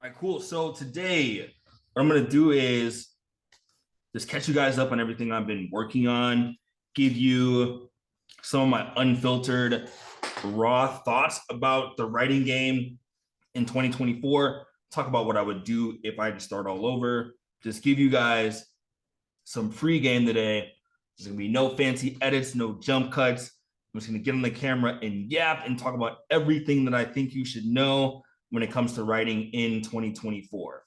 All right, cool. So today, what I'm gonna do is just catch you guys up on everything I've been working on, give you some of my unfiltered, raw thoughts about the writing game in 2024. Talk about what I would do if I had to start all over. Just give you guys some free game today. There's gonna be no fancy edits, no jump cuts. I'm just gonna get on the camera and yap and talk about everything that I think you should know when it comes to writing in 2024.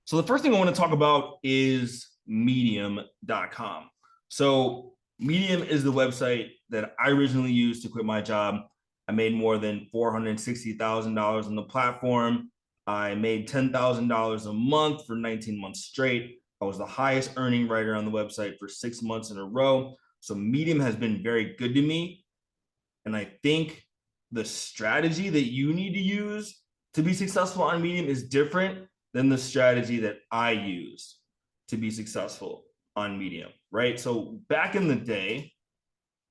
So the first thing I want to talk about is medium.com. So Medium is the website that I originally used to quit my job. I made more than $460,000 on the platform. I made $10,000 a month for 19 months straight. I was the highest earning writer on the website for 6 months in a row. So Medium has been very good to me. And I think the strategy that you need to use to be successful on Medium is different than the strategy that I used to be successful on Medium, right? So back in the day,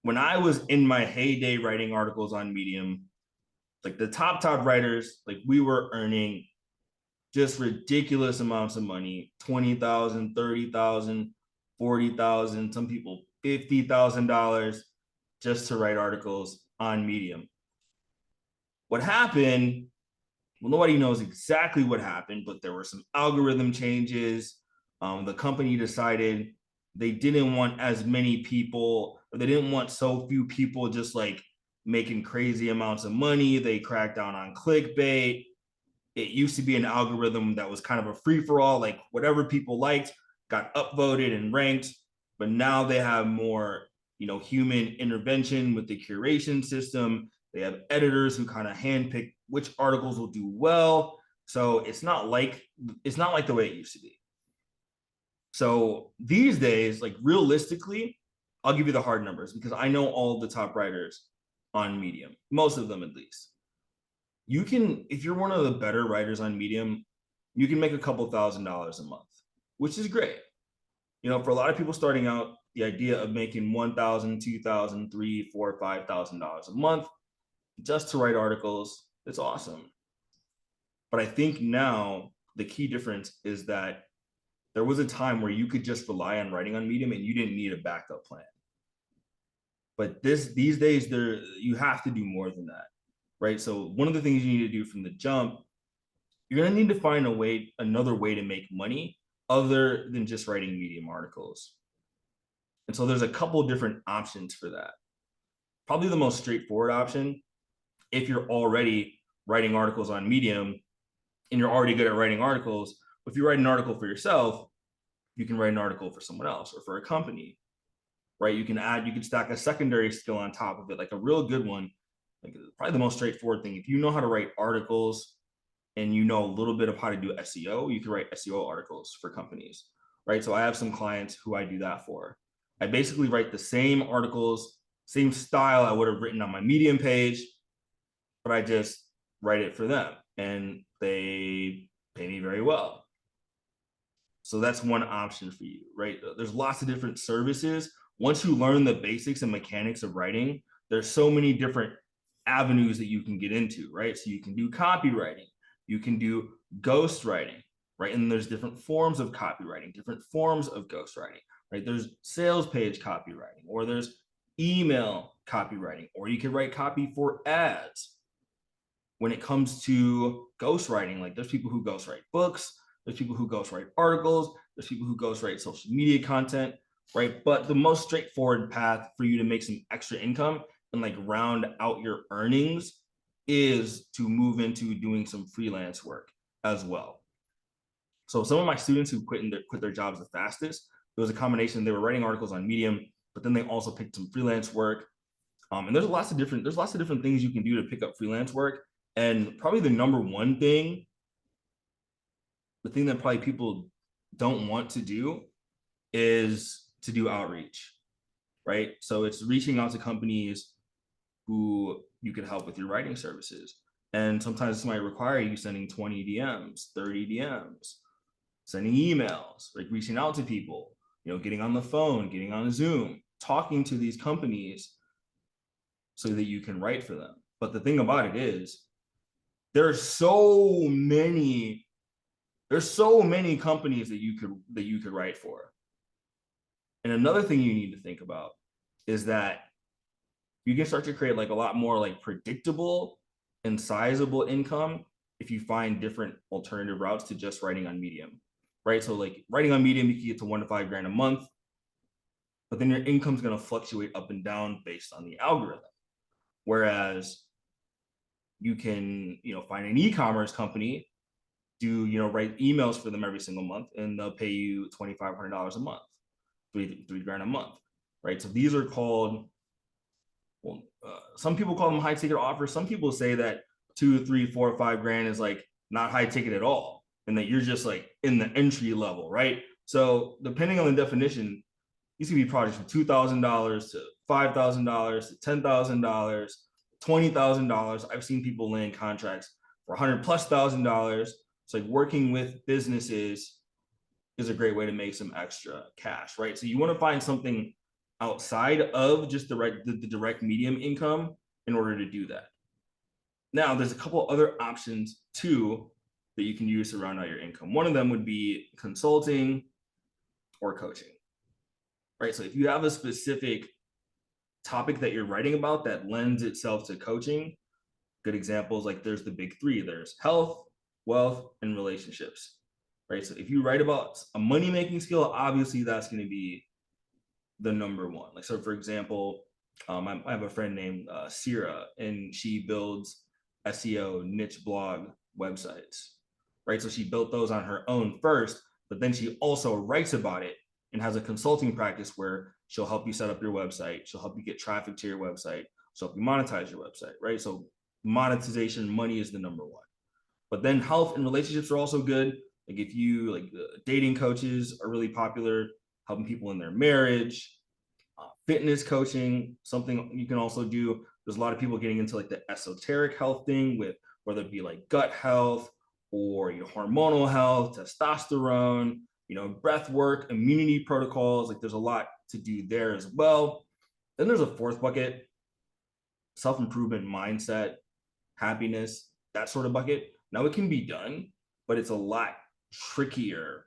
when I was in my heyday writing articles on Medium, like the top writers, like we were earning just ridiculous amounts of money, 20,000, 30,000, 40,000, some people $50,000 just to write articles on Medium. What happened? Well, nobody knows exactly what happened, but there were some algorithm changes. The company decided they didn't want as many people, or they didn't want so few people just like making crazy amounts of money. They cracked down on clickbait. It used to be an algorithm that was kind of a free for all, like whatever people liked got upvoted and ranked. But now they have more, human intervention with the curation system. They have editors who kind of handpick which articles will do well. So it's not like the way it used to be. So these days, like realistically, I'll give you the hard numbers because I know all the top writers on Medium, most of them at least. You can, if you're one of the better writers on Medium, you can make a couple $1,000s a month, which is great. For a lot of people starting out, the idea of making 1,000, 2,000, 3, 4, $5,000 a month just to write articles, it's awesome. But I think now the key difference is that there was a time where you could just rely on writing on Medium and you didn't need a backup plan. But these days, you have to do more than that, right? So one of the things you need to do from the jump, you're gonna need to find another way to make money other than just writing Medium articles. And so there's a couple of different options for that. Probably the most straightforward option, if you're already writing articles on Medium and you're already good at writing articles, if you write an article for yourself, you can write an article for someone else or for a company, right? You can stack a secondary skill on top of it, like a real good one. Like probably the most straightforward thing. If you know how to write articles and you know a little bit of how to do SEO, you can write SEO articles for companies, right? So I have some clients who I do that for. I basically write the same articles, same style I would have written on my Medium page, but I just write it for them and they pay me very well. So that's one option for you, right? There's lots of different services. Once you learn the basics and mechanics of writing, there's so many different avenues that you can get into, right? So you can do copywriting, you can do ghostwriting, right? And there's different forms of copywriting, different forms of ghostwriting, right? There's sales page copywriting, or there's email copywriting, or you can write copy for ads. When it comes to ghostwriting, like there's people who ghostwrite books, there's people who ghostwrite articles, there's people who ghostwrite social media content, right? But the most straightforward path for you to make some extra income and like round out your earnings is to move into doing some freelance work as well. So some of my students who quit their jobs the fastest, it was a combination. They were writing articles on Medium, but then they also picked some freelance work. And there's lots of different things you can do to pick up freelance work. And probably the number one thing, the thing that probably people don't want to do is to do outreach, right? So it's reaching out to companies who you could help with your writing services. And sometimes this might require you sending 20 DMs, 30 DMs, sending emails, like reaching out to people, getting on the phone, getting on Zoom, talking to these companies so that you can write for them. But the thing about it is, there's so many companies that you could write for. And another thing you need to think about is that you can start to create like a lot more like predictable and sizable income if you find different alternative routes to just writing on Medium, right? So like writing on Medium, you can get to 1 to 5 grand a month, but then your income's going to fluctuate up and down based on the algorithm. Whereas you can, find an e-commerce company, write emails for them every single month, and they'll pay you $2,500 a month, three grand a month, right? So these are called, some people call them high ticket offers. Some people say that 2, 3, 4, 5 grand is like not high ticket at all, and that you're just like in the entry level, right? So depending on the definition, these can be projects from $2,000 to $5,000 to $10,000, $20,000. I've seen people land contracts for $100,000+. It's like working with businesses is a great way to make some extra cash, right? So you want to find something outside of just the direct Medium income in order to do that. Now, there's a couple other options too that you can use to round out your income. One of them would be consulting or coaching, right? So if you have a specific topic that you're writing about that lends itself to coaching, good examples, like there's the big three. There's health, wealth, and relationships, right? So if you write about a money-making skill, obviously that's going to be the number one. Like, so for example, I have a friend named Sierra, and she builds SEO niche blog websites, right? So she built those on her own first, but then she also writes about it and has a consulting practice where she'll help you set up your website. She'll help you get traffic to your website. She'll help you monetize your website, right? So monetization, money is the number one. But then health and relationships are also good. Like if you like dating coaches are really popular, helping people in their marriage. Fitness coaching, something you can also do. There's a lot of people getting into like the esoteric health thing, with whether it be like gut health or hormonal health, testosterone, breath work, immunity protocols. Like there's a lot to do there as well. Then there's a fourth bucket: self-improvement, mindset, happiness, that sort of bucket. Now it can be done, but it's a lot trickier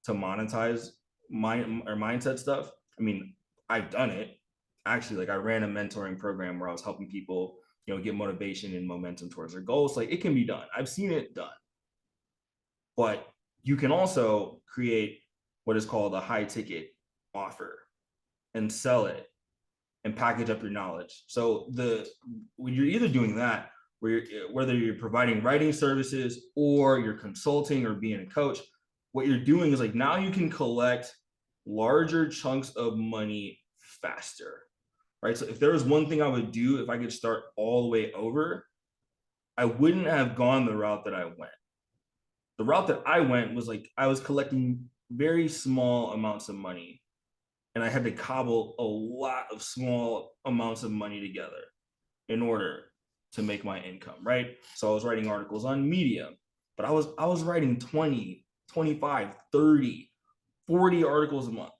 to monetize mindset stuff. I mean, I've done it. Actually, like I ran a mentoring program where I was helping people, get motivation and momentum towards their goals. Like it can be done. I've seen it done. But you can also create what is called a high ticket offer and sell it and package up your knowledge. So when you're either doing that, whether you're providing writing services or you're consulting or being a coach, what you're doing is like now you can collect larger chunks of money faster, right? So if there was one thing I would do if I could start all the way over, I wouldn't have gone the route that I went. The route that I went was like I was collecting very small amounts of money, and I had to cobble a lot of small amounts of money together in order to make my income, right? So I was writing articles on Medium, but I was writing 20, 25, 30, 40 articles a month,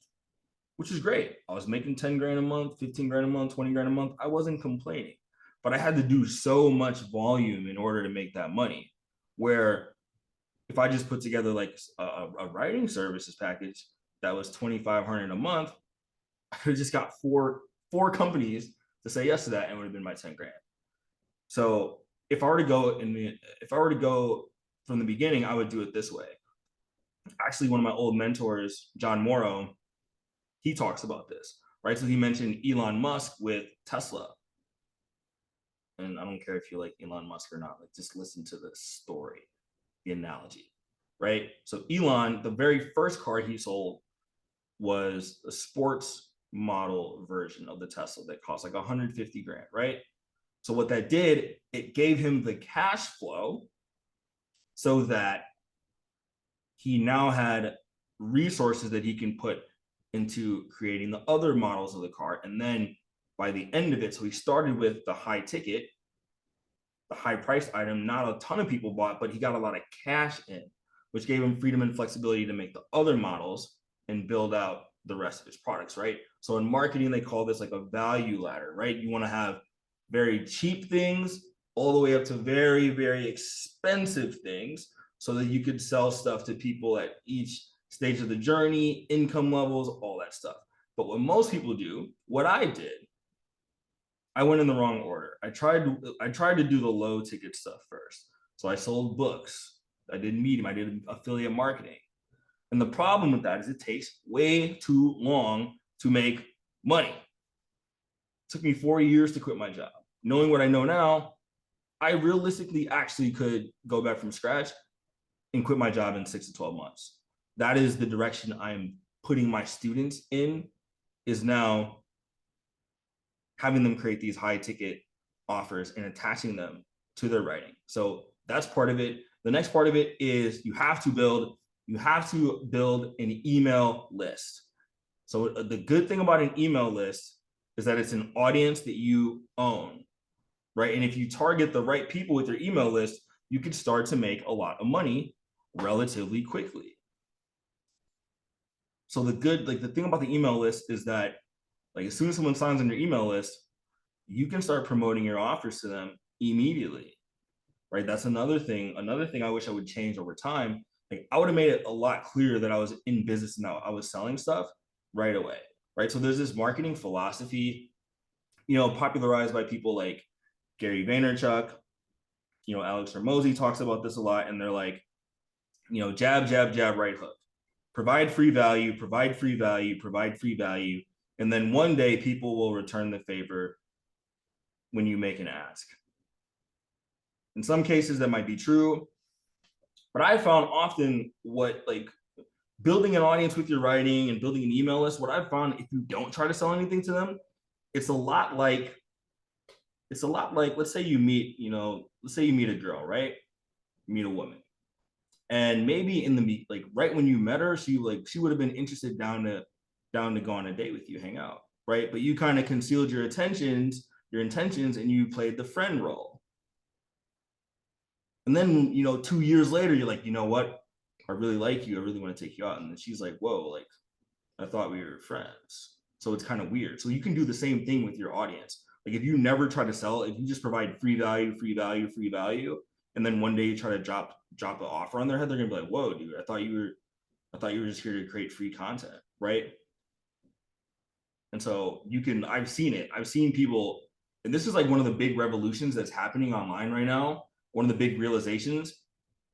which is great. I was making 10 grand a month, 15 grand a month, 20 grand a month. I wasn't complaining, but I had to do so much volume in order to make that money. Where if I just put together like a writing services package that was 2,500 a month, I could have just got four companies to say yes to that, and it would have been my 10 grand. So if I were to go from the beginning, I would do it this way. Actually, one of my old mentors, John Morrow, he talks about this, right? So he mentioned Elon Musk with Tesla. And I don't care if you like Elon Musk or not, like just listen to the story, the analogy, right? So Elon, the very first car he sold was a sports model version of the Tesla that cost like 150 grand, right? So what that did, it gave him the cash flow so that he now had resources that he can put into creating the other models of the car. And then by the end of it, so he started with the high ticket, the high priced item, not a ton of people bought, but he got a lot of cash in, which gave him freedom and flexibility to make the other models and build out the rest of his products, right? So in marketing, they call this like a value ladder, right? You want to have very cheap things all the way up to very, very expensive things so that you could sell stuff to people at each stage of the journey, income levels, all that stuff. But what most people do, what I did, I went in the wrong order. I tried to do the low ticket stuff first. So I sold books. I did Medium. I did affiliate marketing. And the problem with that is it takes way too long to make money. It took me 4 years to quit my job. Knowing what I know now, I realistically actually could go back from scratch and quit my job in 6 to 12 months. That is the direction I'm putting my students in, is now having them create these high ticket offers and attaching them to their writing. So that's part of it. The next part of it is you have to build an email list. So the good thing about an email list is that it's an audience that you own, right? And if you target the right people with your email list, you can start to make a lot of money relatively quickly. So the thing about the email list is that, like, as soon as someone signs on your email list, you can start promoting your offers to them immediately, right? That's another thing. Another thing I wish I would change over time. Like, I would have made it a lot clearer that I was in business and I was selling stuff right away, right? So there's this marketing philosophy, popularized by people like Gary Vaynerchuk, Alex Hormozy talks about this a lot, and they're like, jab, jab, jab, right hook. Provide free value, provide free value, provide free value. And then one day people will return the favor when you make an ask. In some cases that might be true, but I found often building an audience with your writing and building an email list, what I've found, if you don't try to sell anything to them, it's a lot like, let's say you meet a girl, right? You meet a woman. And maybe right when you met her, she would have been interested down to go on a date with you, hang out, right? But you kind of concealed your intentions, and you played the friend role. And then, 2 years later, you're like, you know what? I really like you. I really want to take you out. And then she's like, whoa, I thought we were friends. So it's kind of weird. So you can do the same thing with your audience. Like, if you never try to sell, if you just provide free value, free value, free value, and then one day you try to drop an offer on their head, they're gonna be like, whoa, dude, I thought you were just here to create free content, right? And so I've seen people, and this is like one of the big revolutions that's happening online right now. One of the big realizations,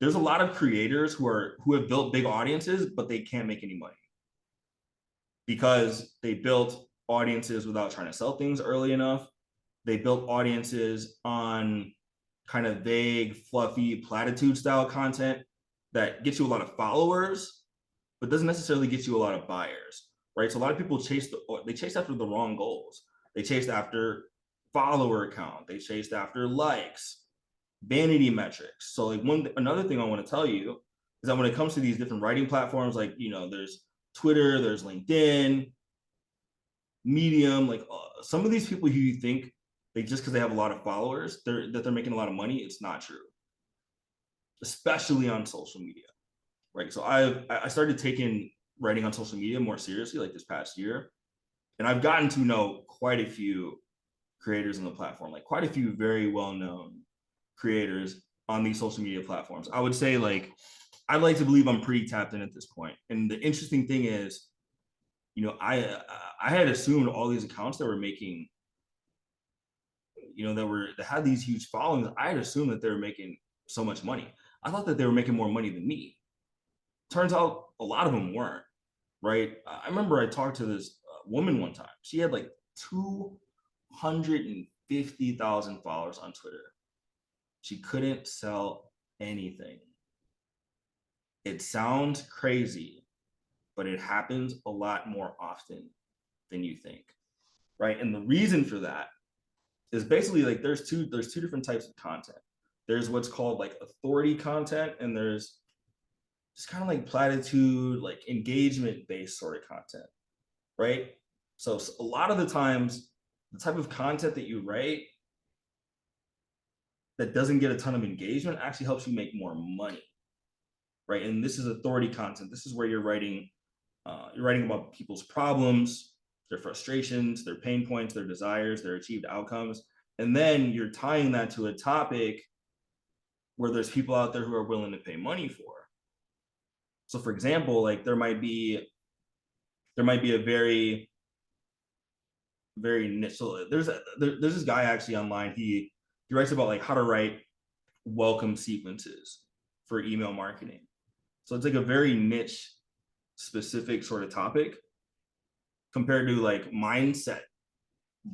there's a lot of creators who have built big audiences, but they can't make any money because they built audiences without trying to sell things early enough. They built audiences on kind of vague, fluffy, platitude style content that gets you a lot of followers, but doesn't necessarily get you a lot of buyers, right? So a lot of people chase after the wrong goals. They chased after follower count. They chased after likes, vanity metrics. So another thing I want to tell you is that when it comes to these different writing platforms, there's Twitter, there's LinkedIn, Medium, some of these people who you think just because they have a lot of followers, they're making a lot of money, it's not true. Especially on social media, right? So I started taking writing on social media more seriously this past year, and I've gotten to know quite a few creators on the platform, quite a few very well-known creators on these social media platforms. I would say I'd like to believe I'm pretty tapped in at this point. And the interesting thing is, I had assumed all these accounts that were making, that had these huge followings, I had assumed that they were making so much money. I thought that they were making more money than me. Turns out a lot of them weren't, right? I remember I talked to this woman one time. She had 250,000 followers on Twitter. She couldn't sell anything. It sounds crazy, but it happens a lot more often than you think, right? And the reason for that is basically there's two different types of content. There's what's called authority content, and there's just kind of platitude, engagement based sort of content, right? So a lot of the times, the type of content that you write that doesn't get a ton of engagement actually helps you make more money, right? And this is authority content. This is where you're writing about people's problems, their frustrations, their pain points, their desires, their achieved outcomes, And then you're tying that to a topic where there's people out there who are willing to pay money for. So for example, like there might be a very niche. So there's this guy actually online. He writes about like how to write welcome sequences for email marketing. So it's like a very niche specific sort of topic compared to like mindset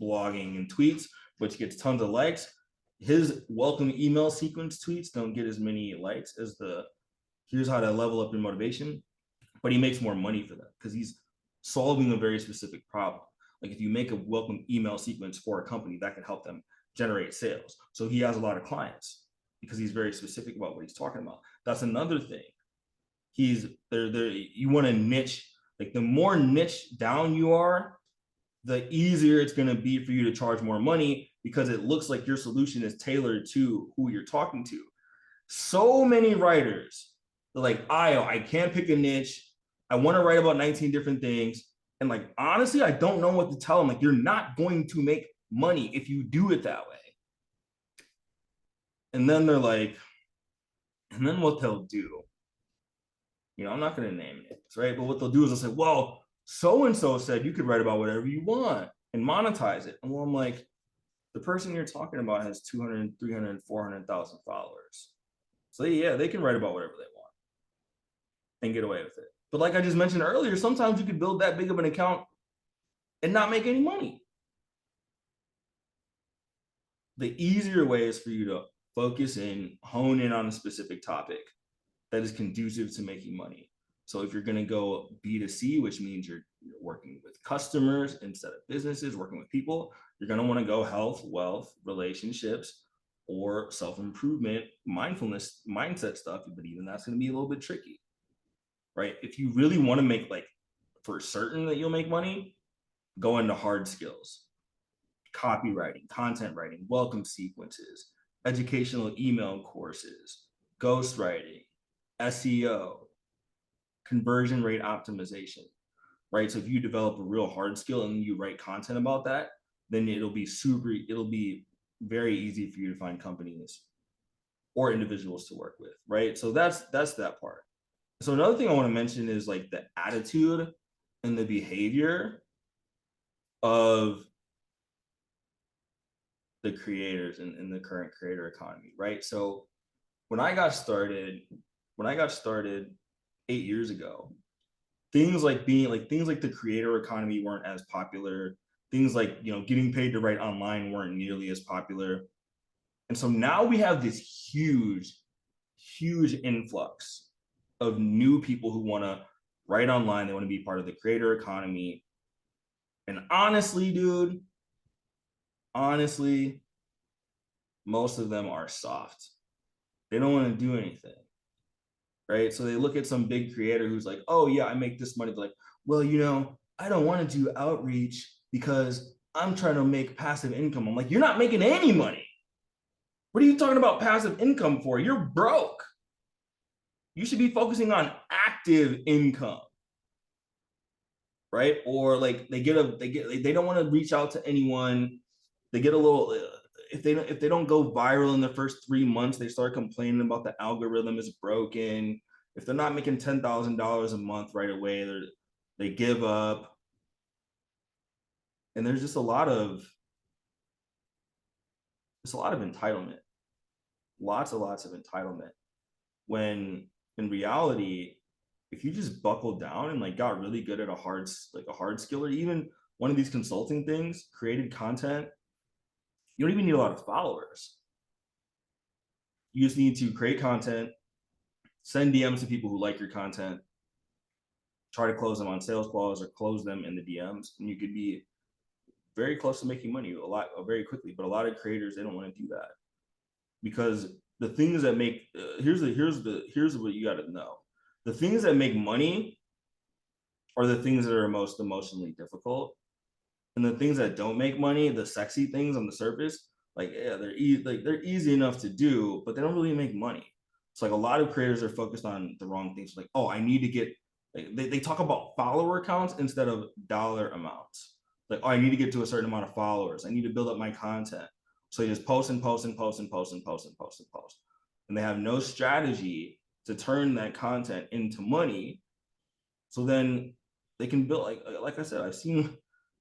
blogging and tweets, which gets tons of likes. His welcome email sequence tweets don't get as many likes as the here's how to level up your motivation, but he makes more money for that because he's solving a very specific problem. Like if you make a welcome email sequence for a company, that can help them generate sales. So he has a lot of clients because he's very specific about what he's talking about. That's another thing. He's there. You want to niche. Like the more niche down you are, the easier it's going to be for you to charge more money because it looks like your solution is tailored to who you're talking to. So many writers, they're like, I can't pick a niche. I want to write about 19 different things. And like, honestly, I don't know what to tell them. Like, you're not going to make money if you do it that way. And then they're like, and then what they'll do, I'm not going to name it, right? But what they'll do is they'll say, well, so-and-so said you could write about whatever you want and monetize it. And well, I'm like, the person you're talking about has 200, 300, 400,000 followers. So yeah, they can write about whatever they want and get away with it. But like I just mentioned earlier, sometimes you could build that big of an account and not make any money. The easier way is for you to focus in, hone in on a specific topic that is conducive to making money. So if you're going to go B2C, which means you're working with customers instead of businesses, working with people, you're going to want to go health, wealth, relationships, or self-improvement, mindfulness, mindset stuff. But even that's going to be a little bit tricky, right? If you really want to make like for certain that you'll make money, go into hard skills, copywriting, content writing, welcome sequences, educational email courses, ghostwriting, SEO, conversion rate optimization, right? So if you develop a real hard skill and you write content about that, then it'll be very easy for you to find companies or individuals to work with, right? So that's that part. So another thing I want to mention is like the attitude and the behavior of the creators in the current creator economy, right? So when I got started 8 years ago, things like the creator economy weren't as popular. Things like, getting paid to write online weren't nearly as popular. And so now we have this huge influx of new people who want to write online. They want to be part of the creator economy. And honestly, dude, most of them are soft. They don't want to do anything, right? So they look at some big creator who's like, oh yeah, I make this money. They're like, well, I don't want to do outreach because I'm trying to make passive income. I'm like, you're not making any money. What are you talking about passive income for? You're broke. You should be focusing on active income, right? Or like they don't want to reach out to anyone. They get a little, if they don't go viral in the first 3 months, they start complaining about the algorithm is broken. If they're not making $10,000 a month right away, they give up. And there's just a lot of entitlement, lots of entitlement, when in reality, if you just buckled down and like got really good at a hard skill, or even one of these consulting things, created content, you don't even need a lot of followers. You just need to create content, send DMs to people who like your content, try to close them on sales calls or close them in the DMs, and you could be very close to making money very quickly. But a lot of creators, they don't want to do that because the things that make here's what you got to know. The things that make money are the things that are most emotionally difficult, and the things that don't make money, the sexy things on the surface, like yeah, they're easy enough to do, but they don't really make money. It's like a lot of creators are focused on the wrong things. Like, oh, I need to get, like, they talk about follower counts instead of dollar amounts. Like, oh, I need to get to a certain amount of followers. I need to build up my content. So you just post and post and post and post and post and post and post. And they have no strategy to turn that content into money. So then they can build, like I said, I've seen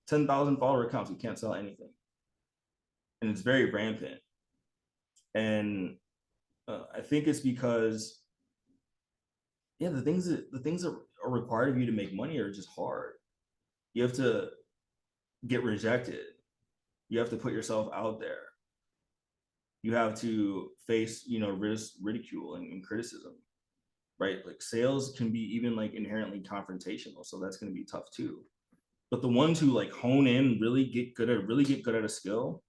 10,000 follower accounts who can't sell anything. And it's very rampant. And I think it's because, yeah, the things that are required of you to make money are just hard. You have to get rejected. You have to put yourself out there. You have to face, ridicule and criticism, right? Like sales can be even like inherently confrontational, so that's going to be tough too. But the ones who like hone in, really get good at a skill,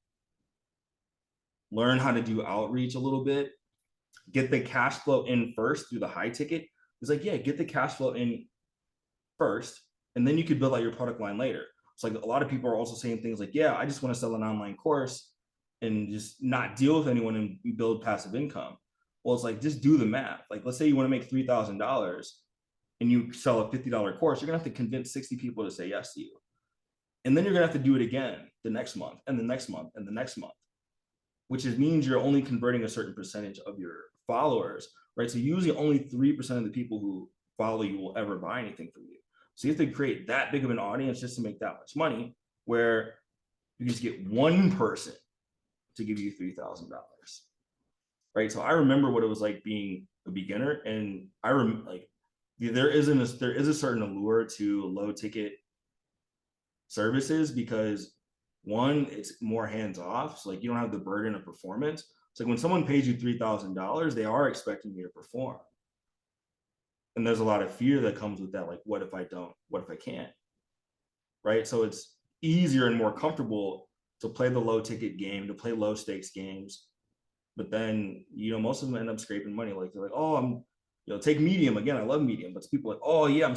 learn how to do outreach a little bit, get the cash flow in first through the high ticket. It's like, yeah, get the cash flow in first, and then you could build out your product line later. So like a lot of people are also saying things like, yeah, I just want to sell an online course and just not deal with anyone and build passive income. Well, it's like, just do the math. Like, let's say you want to make $3,000 and you sell a $50 course, you're gonna have to convince 60 people to say yes to you. And then you're gonna have to do it again the next month and the next month and the next month, which means you're only converting a certain percentage of your followers, right? So usually only 3% of the people who follow you will ever buy anything from you. So you have to create that big of an audience just to make that much money, where you just get one person to give you $3,000, right? So I remember what it was like being a beginner, and I remember like there is a certain allure to low ticket services because one, it's more hands off, so like you don't have the burden of performance. It's like when someone pays you $3,000, they are expecting you to perform, and there's a lot of fear that comes with that. Like, what if I don't? What if I can't? Right? So it's easier and more comfortable to play the low ticket game, to play low stakes games. But then, most of them end up scraping money. Like they're like, oh, take Medium again. I love Medium, but people are like, oh yeah,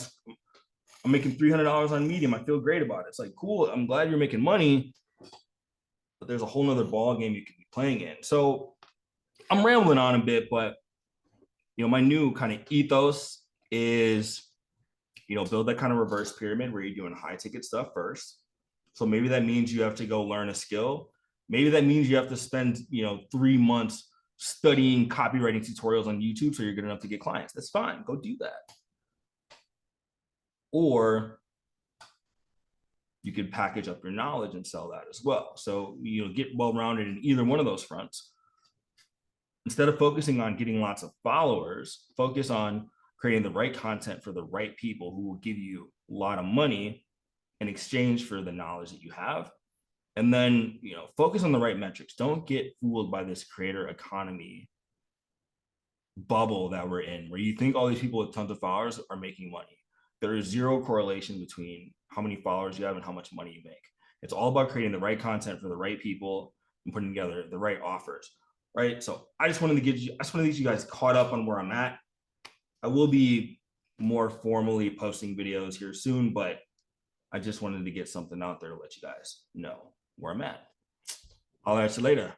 I'm making $300 on Medium. I feel great about it. It's like, cool. I'm glad you're making money, but there's a whole nother ball game you could be playing in. So I'm rambling on a bit, but my new kind of ethos is, build that kind of reverse pyramid where you're doing high ticket stuff first. So maybe that means you have to go learn a skill. Maybe that means you have to spend, 3 months studying copywriting tutorials on YouTube so you're good enough to get clients. That's fine. Go do that. Or you could package up your knowledge and sell that as well. So, get well-rounded in either one of those fronts. Instead of focusing on getting lots of followers, focus on creating the right content for the right people who will give you a lot of money in exchange for the knowledge that you have. And then, focus on the right metrics. Don't get fooled by this creator economy bubble that we're in, where you think all these people with tons of followers are making money. There is zero correlation between how many followers you have and how much money you make. It's all about creating the right content for the right people and putting together the right offers, right? So I just wanted to get you guys caught up on where I'm at. I will be more formally posting videos here soon, but I just wanted to get something out there to let you guys know where I'm at. I'll at you later.